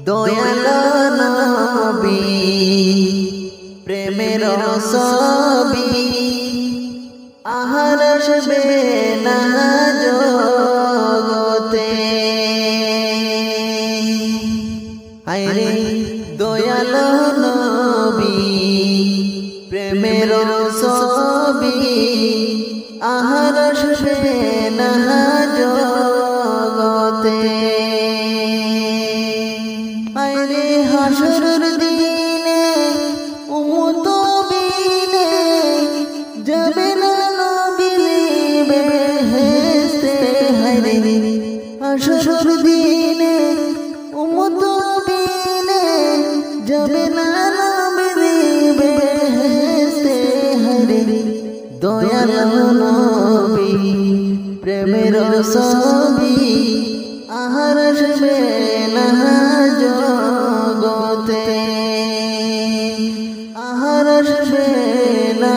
দয়াল নবী প্রেমের ছবি আহার আসবে না জগতে। আইরে দয়াল নবী প্রেমের ছবি আহার আসবে না জগতে। আইরে হাসরের দিনে উম্মত বিনে যাবে না নবী বেহেশতে। হায়রে হাসরের দিনে উম্মত বিনে যাবে না নবী বেহেশতে। হায়রে দয়াল নবী প্রেমের ছবি আহার আসবে না জগতে, আহার আসবে না